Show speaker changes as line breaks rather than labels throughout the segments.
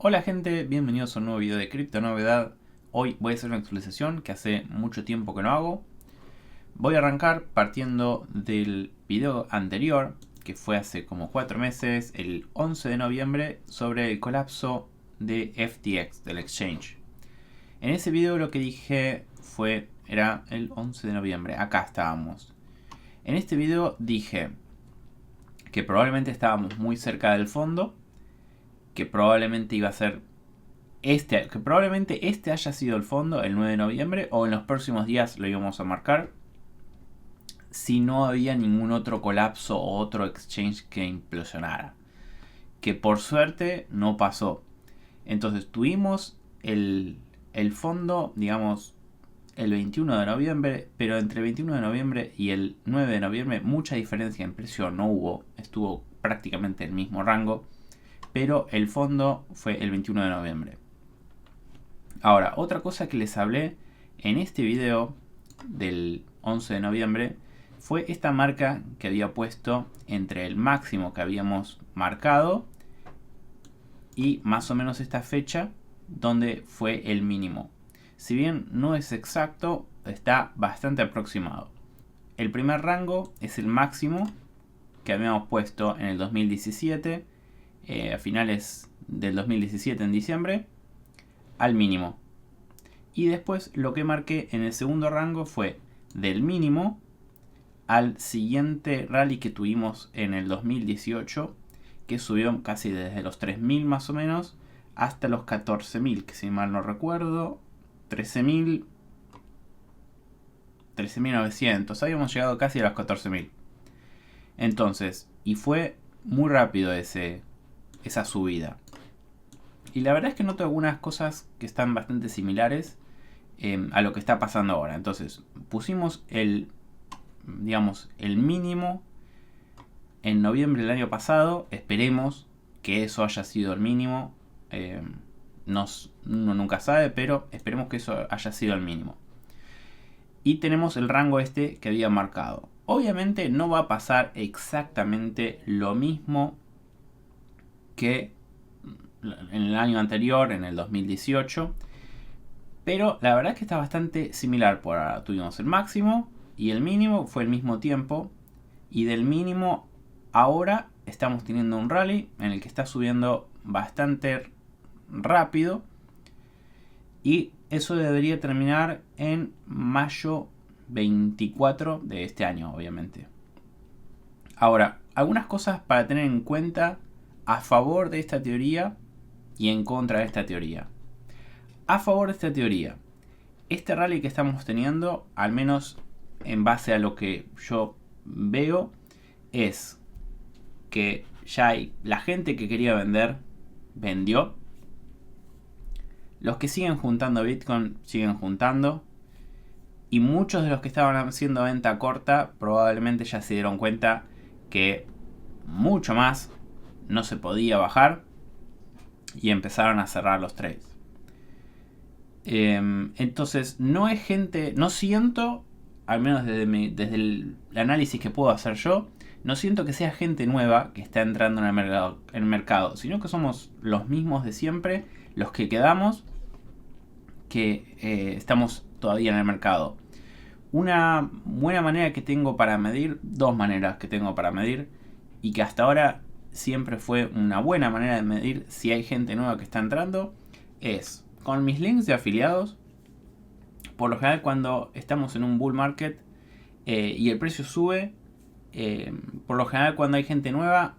Hola gente, bienvenidos a un nuevo video de Cripto Novedad. Hoy voy a hacer una actualización que hace mucho tiempo que no hago. Voy a arrancar partiendo del video anterior, que fue hace como 4 meses, el 11 de noviembre, sobre el colapso de FTX, del exchange. En ese video lo que dije era el 11 de noviembre, acá estábamos. En este video dije que probablemente estábamos muy cerca del fondo, que probablemente iba a ser que probablemente este haya sido el fondo el 9 de noviembre o en los próximos días lo íbamos a marcar si no había ningún otro colapso o otro exchange que implosionara, que por suerte no pasó. Entonces tuvimos el fondo, digamos, el 21 de noviembre, pero entre el 21 de noviembre y el 9 de noviembre mucha diferencia en precio no hubo, estuvo prácticamente el mismo rango, pero el fondo fue el 21 de noviembre. Ahora, otra cosa que les hablé en este video del 11 de noviembre fue esta marca que había puesto entre el máximo que habíamos marcado y más o menos esta fecha donde fue el mínimo. Si bien no es exacto, está bastante aproximado. El primer rango es el máximo que habíamos puesto en el 2017, a finales del 2017 en diciembre, al mínimo. Y después lo que marqué en el segundo rango fue del mínimo al siguiente rally que tuvimos en el 2018, que subió casi desde los 3.000 más o menos hasta los 14.000, que si mal no recuerdo, 13.000, 13.900, habíamos llegado casi a los 14.000. Entonces, y fue muy rápido esa subida. Y la verdad es que noto algunas cosas que están bastante similares a lo que está pasando ahora. Entonces, pusimos el mínimo en noviembre del año pasado. Esperemos que eso haya sido el mínimo. Uno nunca sabe, pero esperemos que eso haya sido el mínimo. Y tenemos el rango este que había marcado. Obviamente no va a pasar exactamente lo mismo que en el año anterior, en el 2018, pero la verdad es que está bastante similar. Por ahora tuvimos el máximo y el mínimo fue el mismo tiempo, y del mínimo ahora estamos teniendo un rally en el que está subiendo bastante rápido, y eso debería terminar en mayo 24 de este año, obviamente. Ahora, algunas cosas para tener en cuenta a favor de esta teoría y en contra de esta teoría. A favor de esta teoría, este rally que estamos teniendo, al menos en base a lo que yo veo, es que ya hay la gente que quería vender, vendió. Los que siguen juntando Bitcoin siguen juntando. Y muchos de los que estaban haciendo venta corta probablemente ya se dieron cuenta que mucho más no se podía bajar y empezaron a cerrar los trades. Entonces no es gente, no siento, al menos desde el análisis que puedo hacer yo, no siento que sea gente nueva que está entrando en el mercado, sino que somos los mismos de siempre, los que quedamos, que estamos todavía en el mercado. Una buena manera que tengo para medir, dos maneras que tengo para medir, y que hasta ahora siempre fue una buena manera de medir si hay gente nueva que está entrando, es con mis links de afiliados. Por lo general, cuando estamos en un bull market y el precio sube, por lo general cuando hay gente nueva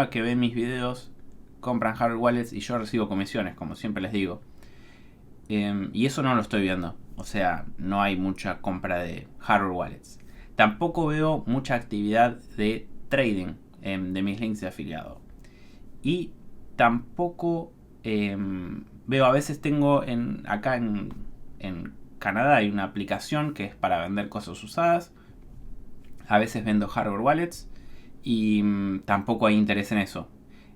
que ve mis videos, compran hardware wallets y yo recibo comisiones, como siempre les digo. Y eso no lo estoy viendo. O sea, no hay mucha compra de hardware wallets. Tampoco veo mucha actividad de trading de mis links de afiliado. Y tampoco veo, a veces tengo acá en Canadá hay una aplicación que es para vender cosas usadas. A veces vendo hardware wallets y tampoco hay interés en eso.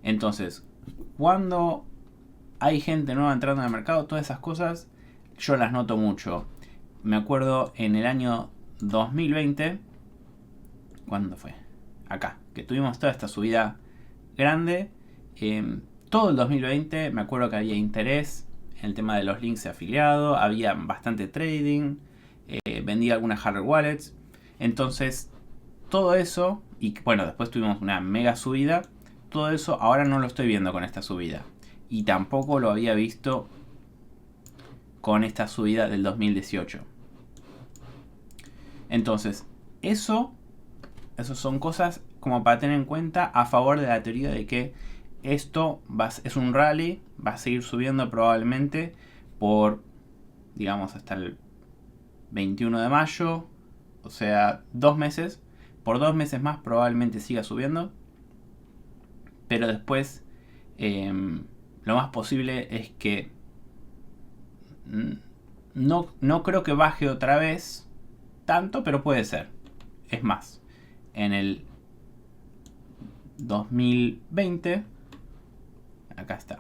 Entonces, cuando hay gente nueva entrando en el mercado, todas esas cosas yo las noto mucho. Me acuerdo en el año 2020, ¿cuándo fue? Acá, que tuvimos toda esta subida grande. todo el 2020 me acuerdo que había interés en el tema de los links de afiliado, había bastante trading, vendía algunas hardware wallets. Entonces, todo eso, y bueno, después tuvimos una mega subida, todo eso ahora no lo estoy viendo con esta subida. Y tampoco lo había visto con esta subida del 2018. Entonces, eso son cosas como para tener en cuenta a favor de la teoría de que esto es un rally, va a seguir subiendo probablemente por, digamos, hasta el 21 de mayo, o sea, 2 meses. Por 2 meses más probablemente siga subiendo, pero después lo más posible es que no creo que baje otra vez tanto, pero puede ser. Es más, en el 2020, acá está,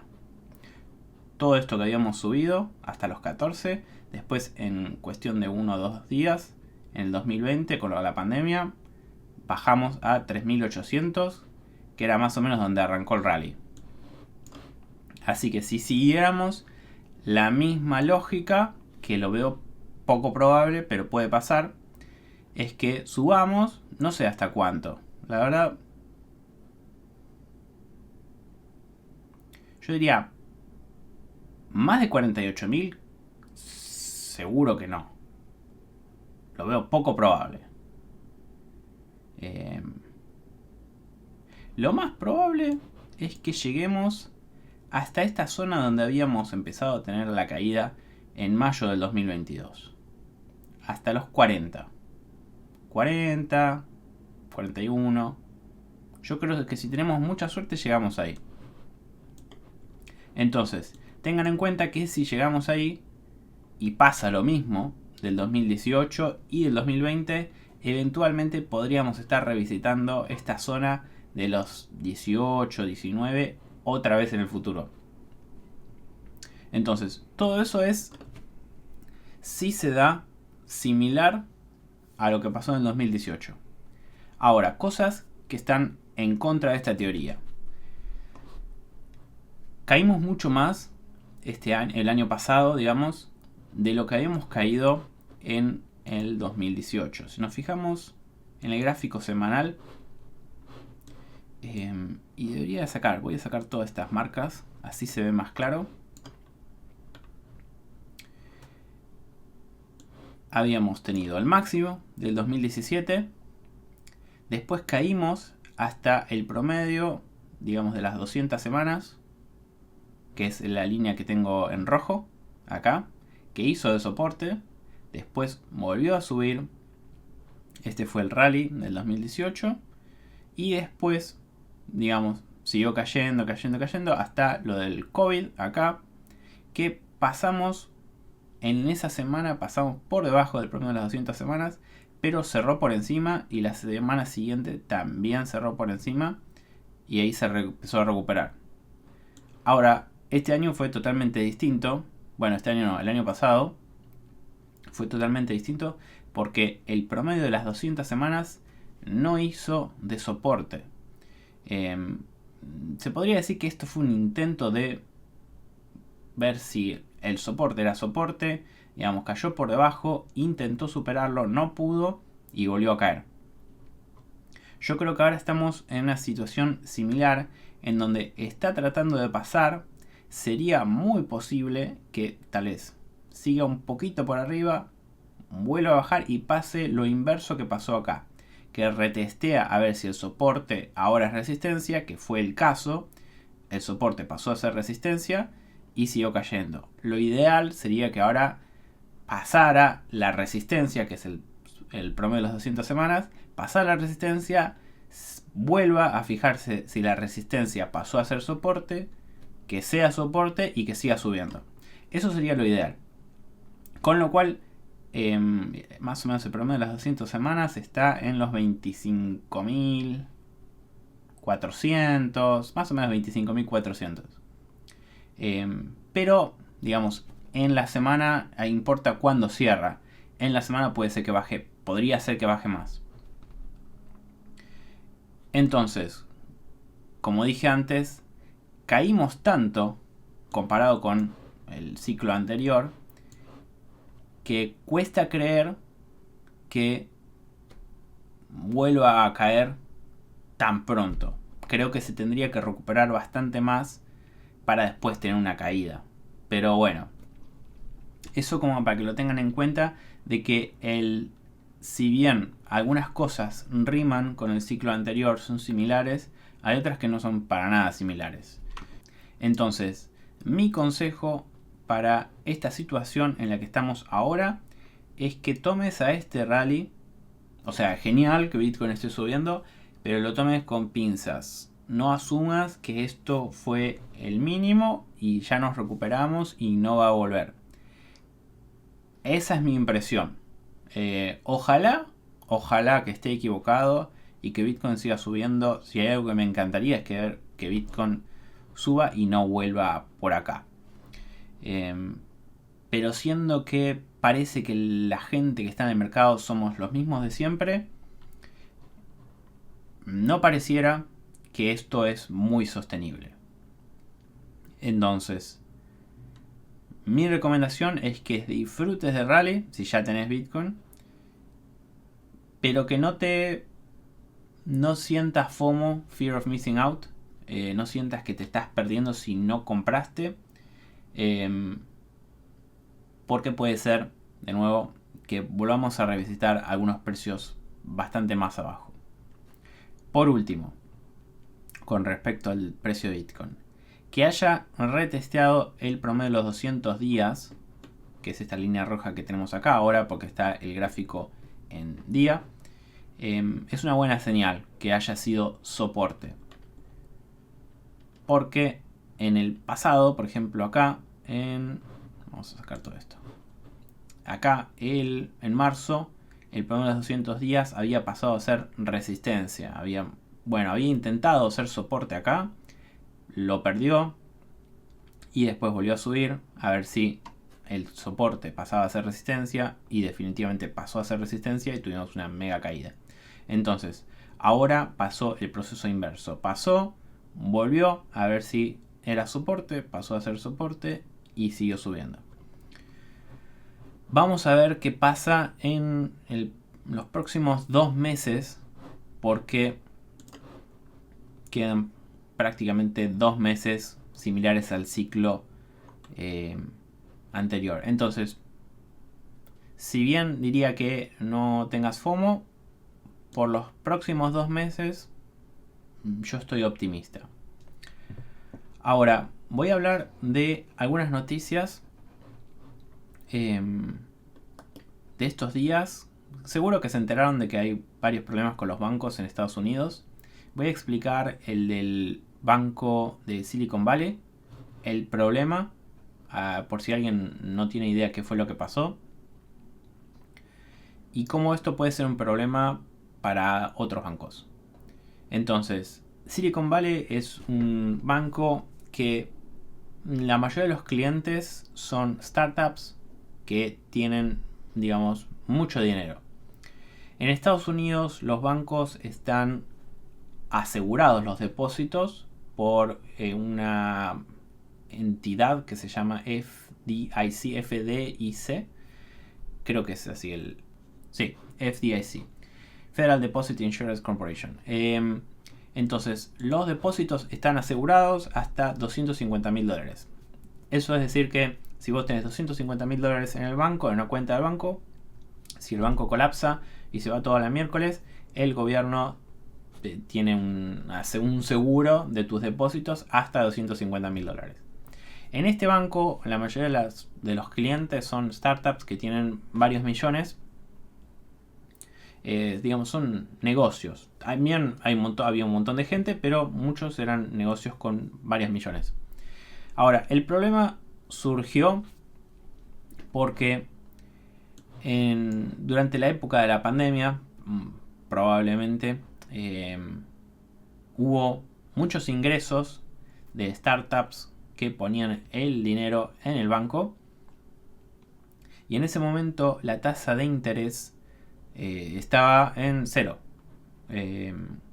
todo esto que habíamos subido hasta los 14, después en cuestión de 1 o 2 días, en el 2020 con la pandemia, bajamos a 3800, que era más o menos donde arrancó el rally. Así que si siguiéramos la misma lógica, que lo veo poco probable, pero puede pasar, es que subamos, no sé hasta cuánto. La verdad, yo diría más de 48.000, seguro que no. Lo veo poco probable. Lo más probable es que lleguemos hasta esta zona donde habíamos empezado a tener la caída en mayo del 2022. Hasta los 40. 40, 41. Yo creo que si tenemos mucha suerte llegamos ahí. Entonces, tengan en cuenta que si llegamos ahí y pasa lo mismo del 2018 y del 2020, eventualmente podríamos estar revisitando esta zona de los 18, 19 otra vez en el futuro. Entonces, todo eso si se da similar a lo que pasó en el 2018. Ahora, cosas que están en contra de esta teoría. Caímos mucho más el año pasado, digamos, de lo que habíamos caído en el 2018. Si nos fijamos en el gráfico semanal, y voy a sacar todas estas marcas, así se ve más claro. Habíamos tenido el máximo del 2017, después caímos hasta el promedio, digamos, de las 200 semanas, que es la línea que tengo en rojo, acá, que hizo de soporte, después volvió a subir, este fue el rally del 2018, y después, digamos, siguió cayendo hasta lo del COVID acá, que pasamos, en esa semana pasamos por debajo del promedio de las 200 semanas, pero cerró por encima y la semana siguiente también cerró por encima y ahí se empezó a recuperar. Ahora, este año fue totalmente distinto, bueno, este año no, el año pasado fue totalmente distinto porque el promedio de las 200 semanas no hizo de soporte. Se podría decir que esto fue un intento de ver si el soporte era soporte, digamos, cayó por debajo, intentó superarlo, no pudo y volvió a caer. Yo creo que ahora estamos en una situación similar en donde está tratando de pasar. Sería muy posible que tal vez siga un poquito por arriba, vuelva a bajar y pase lo inverso que pasó acá, que retestea a ver si el soporte ahora es resistencia, que fue el caso. El soporte pasó a ser resistencia y siguió cayendo. Lo ideal sería que ahora pasara la resistencia, que es el promedio de las 200 semanas, pasar la resistencia, vuelva a fijarse si la resistencia pasó a ser soporte, que sea soporte y que siga subiendo. Eso sería lo ideal. Con lo cual, más o menos el promedio de las 200 semanas está en los 25.400, más o menos 25.400. Pero, digamos, en la semana importa cuándo cierra. En la semana puede ser que baje, podría ser que baje más. Entonces, como dije antes, caímos tanto comparado con el ciclo anterior que cuesta creer que vuelva a caer tan pronto. Creo que se tendría que recuperar bastante más para después tener una caída. Pero bueno, eso como para que lo tengan en cuenta, de que si bien algunas cosas riman con el ciclo anterior, son similares, hay otras que no son para nada similares. Entonces, mi consejo para esta situación en la que estamos ahora es que tomes a este rally, o sea, genial que Bitcoin esté subiendo, pero lo tomes con pinzas. No asumas que esto fue el mínimo y ya nos recuperamos y no va a volver. Esa es mi impresión. Ojalá que esté equivocado y que Bitcoin siga subiendo. Si hay algo que me encantaría es que Bitcoin suba y no vuelva por acá. Pero siendo que parece que la gente que está en el mercado somos los mismos de siempre, no pareciera que esto es muy sostenible. Entonces, mi recomendación es que disfrutes de rally si ya tenés Bitcoin, pero que no sientas FOMO, Fear of Missing Out, no sientas que te estás perdiendo si no compraste, porque puede ser, de nuevo, que volvamos a revisitar algunos precios bastante más abajo. Por último, con respecto al precio de Bitcoin, que haya retesteado el promedio de los 200 días, que es esta línea roja que tenemos acá ahora porque está el gráfico en día, es una buena señal que haya sido soporte. Porque en el pasado, por ejemplo acá, vamos a sacar todo esto. Acá, en marzo, el promedio de los 200 días había pasado a ser resistencia. Había intentado ser soporte acá, lo perdió y después volvió a subir a ver si el soporte pasaba a ser resistencia, y definitivamente pasó a ser resistencia y tuvimos una mega caída. Entonces, ahora pasó el proceso inverso. Volvió a ver si era soporte, pasó a ser soporte y siguió subiendo. Vamos a ver qué pasa en los próximos 2 meses, porque quedan prácticamente 2 meses similares al ciclo anterior. Entonces, si bien diría que no tengas FOMO, por los próximos 2 meses yo estoy optimista. Ahora, voy a hablar de algunas noticias de estos días. Seguro que se enteraron de que hay varios problemas con los bancos en Estados Unidos. Voy a explicar el del banco de Silicon Valley, el problema, por si alguien no tiene idea qué fue lo que pasó, y cómo esto puede ser un problema para otros bancos. Entonces, Silicon Valley es un banco que la mayoría de los clientes son startups que tienen, digamos, mucho dinero. En Estados Unidos los bancos están asegurados los depósitos por una entidad que se llama FDIC, creo que es así sí, FDIC, Federal Deposit Insurance Corporation. Entonces, los depósitos están asegurados hasta $250,000. Eso es decir que si vos tenés $250,000 en el banco, en una cuenta del banco, si el banco colapsa y se va todo a la miércoles, el gobierno hace un seguro de tus depósitos hasta $250,000. En este banco, la mayoría de los clientes son startups que tienen varios millones. Digamos, son negocios. También había un montón de gente, pero muchos eran negocios con varios millones. Ahora, el problema surgió porque durante la época de la pandemia, probablemente, hubo muchos ingresos de startups que ponían el dinero en el banco, y en ese momento la tasa de interés estaba en 0.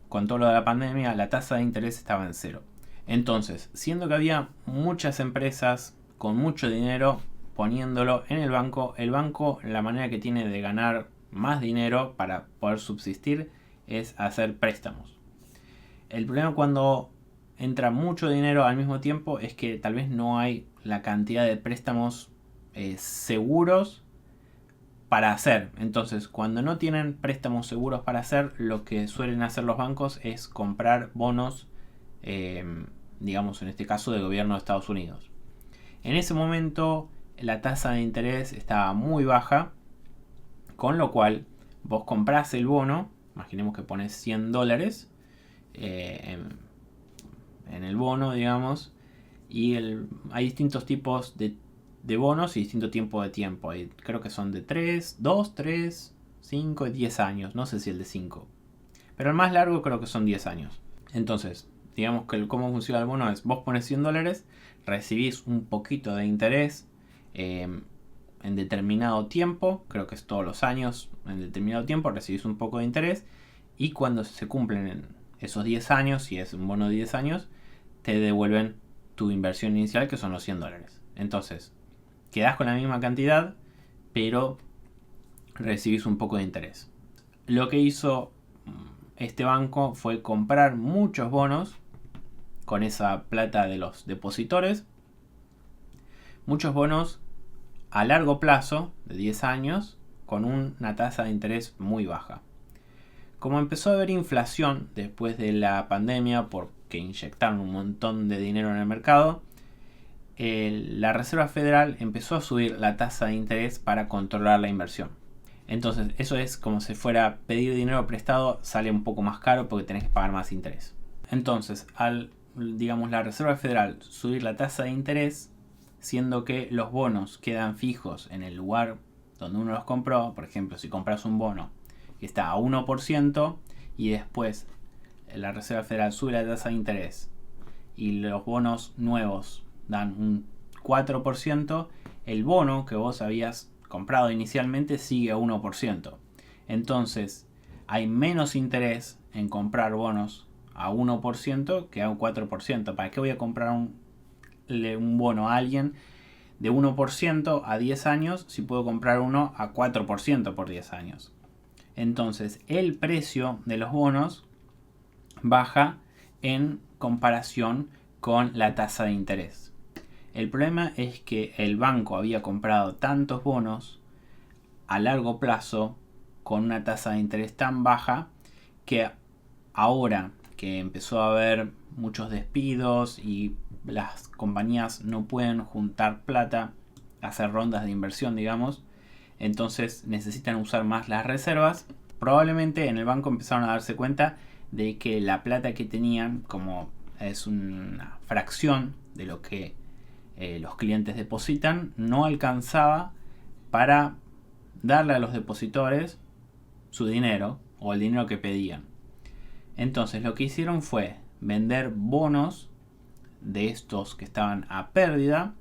Con todo lo de la pandemia, la tasa de interés estaba en 0. Entonces, siendo que había muchas empresas con mucho dinero poniéndolo en el banco la manera que tiene de ganar más dinero para poder subsistir es hacer préstamos. El problema cuando entra mucho dinero al mismo tiempo es que tal vez no hay la cantidad de préstamos seguros para hacer. Entonces, cuando no tienen préstamos seguros para hacer, lo que suelen hacer los bancos es comprar bonos, digamos en este caso del gobierno de Estados Unidos. En ese momento la tasa de interés estaba muy baja, con lo cual vos comprás el bono, imaginemos que pones $100 en el bono, digamos, y hay distintos tipos de bonos y distinto tiempo de tiempo. Creo que son de 2, 3, 5 y 10 años. No sé si el de 5. Pero el más largo creo que son 10 años. Entonces, digamos que cómo funciona el bono es: vos pones $100, recibís un poquito de interés en determinado tiempo. Creo que es todos los años. En determinado tiempo recibís un poco de interés. Y cuando se cumplen esos 10 años, si es un bono de 10 años, te devuelven tu inversión inicial, que son los $100. Entonces, quedás con la misma cantidad, pero recibís un poco de interés. Lo que hizo este banco fue comprar muchos bonos con esa plata de los depositores. Muchos bonos a largo plazo, de 10 años, con una tasa de interés muy baja. Como empezó a haber inflación después de la pandemia, porque inyectaron un montón de dinero en el mercado, la Reserva Federal empezó a subir la tasa de interés para controlar la inversión. Entonces, eso es como si fuera a pedir dinero prestado, sale un poco más caro porque tenés que pagar más interés. Entonces, al, digamos, la Reserva Federal subir la tasa de interés, siendo que los bonos quedan fijos en el lugar donde uno los compró, por ejemplo, si compras un bono que está a 1% y después la Reserva Federal sube la tasa de interés y los bonos nuevos dan un 4%, el bono que vos habías comprado inicialmente sigue a 1%. Entonces hay menos interés en comprar bonos a 1% que a un 4%. ¿Para qué voy a comprar un bono a alguien de 1% a 10 años si puedo comprar uno a 4% por 10 años? Entonces el precio de los bonos baja en comparación con la tasa de interés. El problema es que el banco había comprado tantos bonos a largo plazo con una tasa de interés tan baja que ahora que empezó a haber muchos despidos y las compañías no pueden juntar plata, hacer rondas de inversión, digamos, entonces necesitan usar más las reservas. Probablemente en el banco empezaron a darse cuenta de que la plata que tenían, como es una fracción de lo que los clientes depositan, no alcanzaba para darle a los depositores su dinero o el dinero que pedían. Entonces lo que hicieron fue vender bonos de estos que estaban a pérdida,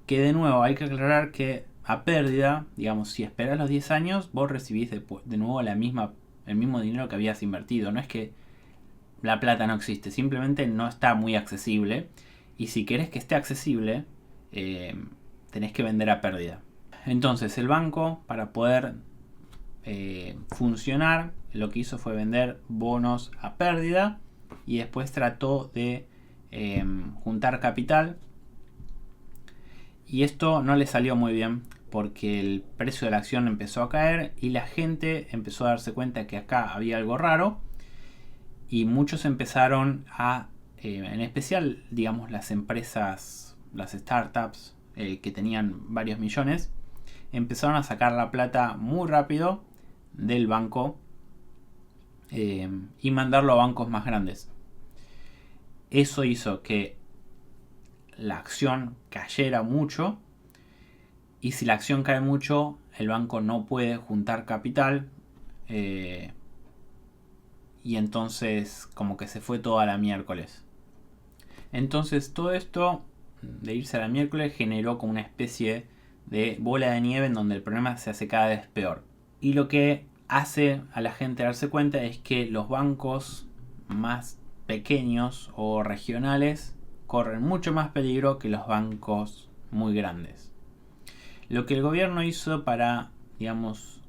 que de nuevo hay que aclarar que a pérdida, digamos, si esperas los 10 años, vos recibís de nuevo el mismo dinero que habías invertido. No es que la plata no existe, simplemente no está muy accesible, y si querés que esté accesible, tenés que vender a pérdida. Entonces el banco, para poder funcionar, lo que hizo fue vender bonos a pérdida y después trató de juntar capital, y esto no le salió muy bien porque el precio de la acción empezó a caer y la gente empezó a darse cuenta que acá había algo raro, y muchos empezaron a, en especial, digamos, las empresas, las startups que tenían varios millones, empezaron a sacar la plata muy rápido del banco y mandarlo a bancos más grandes. Eso hizo que la acción cayera mucho, y si la acción cae mucho, el banco no puede juntar capital, y entonces como que se fue todo a la miércoles. Entonces todo esto de irse a la miércoles generó como una especie de bola de nieve en donde el problema se hace cada vez peor. Y lo que hace a la gente darse cuenta es que los bancos más pequeños o regionales corren mucho más peligro que los bancos muy grandes. Lo que el gobierno hizo para, digamos,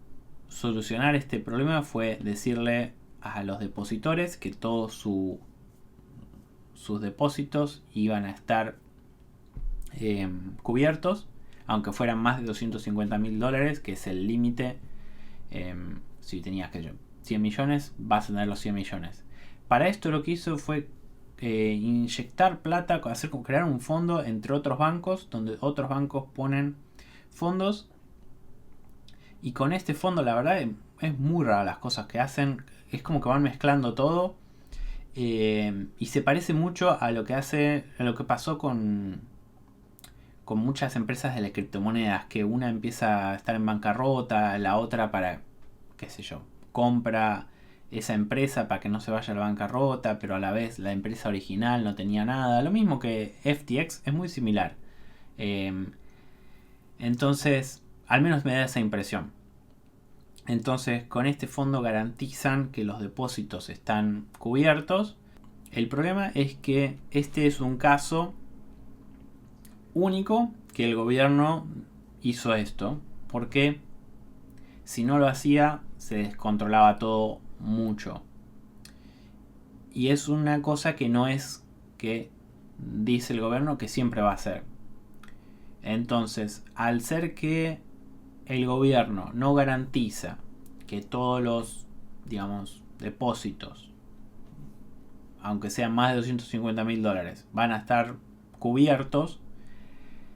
solucionar este problema fue decirle a los depositores que todos sus depósitos iban a estar cubiertos, aunque fueran más de $250.000, que es el límite. Si tenías que 100 millones, vas a tener los 100 millones. Para esto lo que hizo fue inyectar plata, crear un fondo entre otros bancos, donde otros bancos ponen fondos. Y con este fondo, la verdad, es muy rara las cosas que hacen. Es como que van mezclando todo. Y se parece mucho a lo que pasó con muchas empresas de las criptomonedas, que una empieza a estar en bancarrota, la otra compra esa empresa para que no se vaya a la bancarrota, pero a la vez la empresa original no tenía nada. Lo mismo que FTX, es muy similar. Entonces, al menos me da esa impresión. Entonces, con este fondo garantizan que los depósitos están cubiertos. El problema es que este es un caso único que el gobierno hizo esto, porque si no lo hacía se descontrolaba todo mucho. Y es una cosa que no es que dice el gobierno que siempre va a hacer. Entonces, al ser que el gobierno no garantiza que todos los, digamos, depósitos, aunque sean más de $250.000, van a estar cubiertos.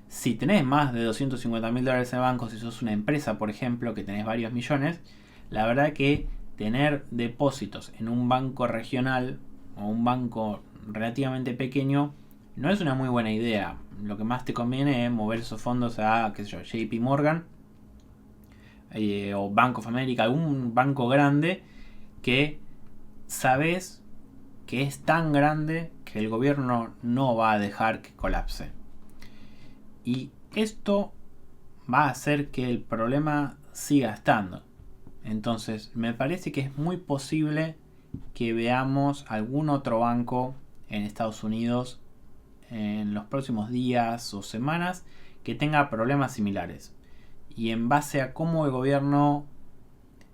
Si tenés más de $250.000 en el banco, si sos una empresa, por ejemplo, que tenés varios millones, la verdad que tener depósitos en un banco regional o un banco relativamente pequeño no es una muy buena idea. Lo que más te conviene es mover esos fondos a, JP Morgan o Bank of America, algún banco grande que sabes que es tan grande que el gobierno no va a dejar que colapse. Y esto va a hacer que el problema siga estando. Entonces, me parece que es muy posible que veamos algún otro banco en Estados Unidos en los próximos días o semanas que tenga problemas similares. Y en base a cómo el gobierno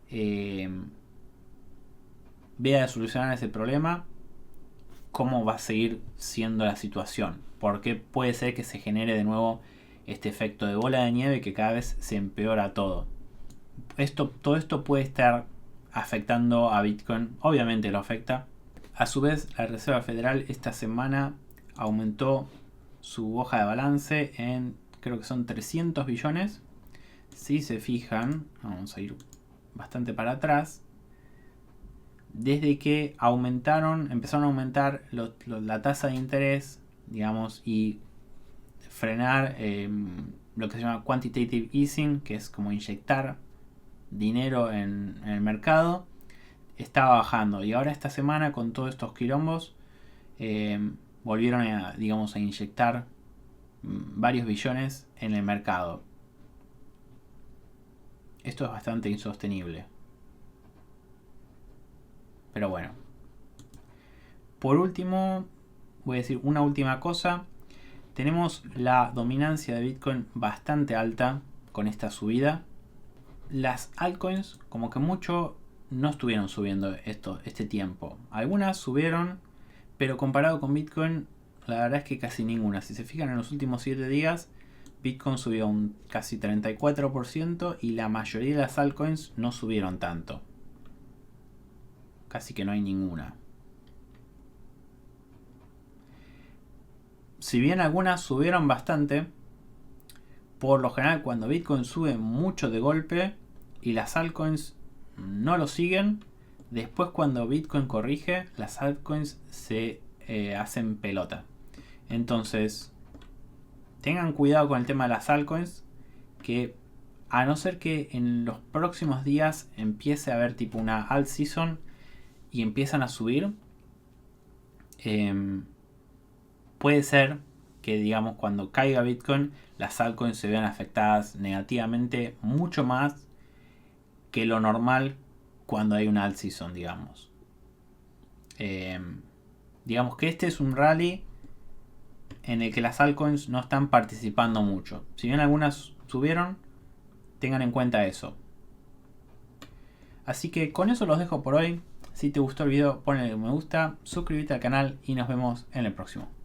vea de solucionar ese problema, cómo va a seguir siendo la situación. Porque puede ser que se genere de nuevo este efecto de bola de nieve que cada vez se empeora todo. Todo esto puede estar afectando a Bitcoin. Obviamente lo afecta. A su vez, la Reserva Federal esta semana aumentó su hoja de balance en, creo que son 300 billones. Si se fijan, vamos a ir bastante para atrás. Desde que empezaron a aumentar la tasa de interés, digamos, y frenar lo que se llama quantitative easing, que es como inyectar dinero en el mercado, estaba bajando. Y ahora esta semana, con todos estos quilombos, volvieron a inyectar varios billones en el mercado. Esto es bastante insostenible. Pero bueno. Por último, voy a decir una última cosa. Tenemos la dominancia de Bitcoin bastante alta con esta subida. Las altcoins, como que mucho, no estuvieron subiendo este tiempo. Algunas subieron, pero comparado con Bitcoin, la verdad es que casi ninguna. Si se fijan en los últimos 7 días, Bitcoin subió un casi 34% y la mayoría de las altcoins no subieron tanto. Casi que no hay ninguna. Si bien algunas subieron bastante, por lo general cuando Bitcoin sube mucho de golpe y las altcoins no lo siguen, después cuando Bitcoin corrige, las altcoins se hacen pelota. Entonces, tengan cuidado con el tema de las altcoins, que a no ser que en los próximos días empiece a haber tipo una alt season y empiezan a subir, puede ser que, digamos, cuando caiga Bitcoin, las altcoins se vean afectadas negativamente mucho más que lo normal cuando hay una alt season, digamos. Digamos que este es un rally en el que las altcoins no están participando mucho. Si bien algunas subieron, tengan en cuenta eso. Así que con eso los dejo por hoy. Si te gustó el video, ponle me gusta, suscríbete al canal y nos vemos en el próximo.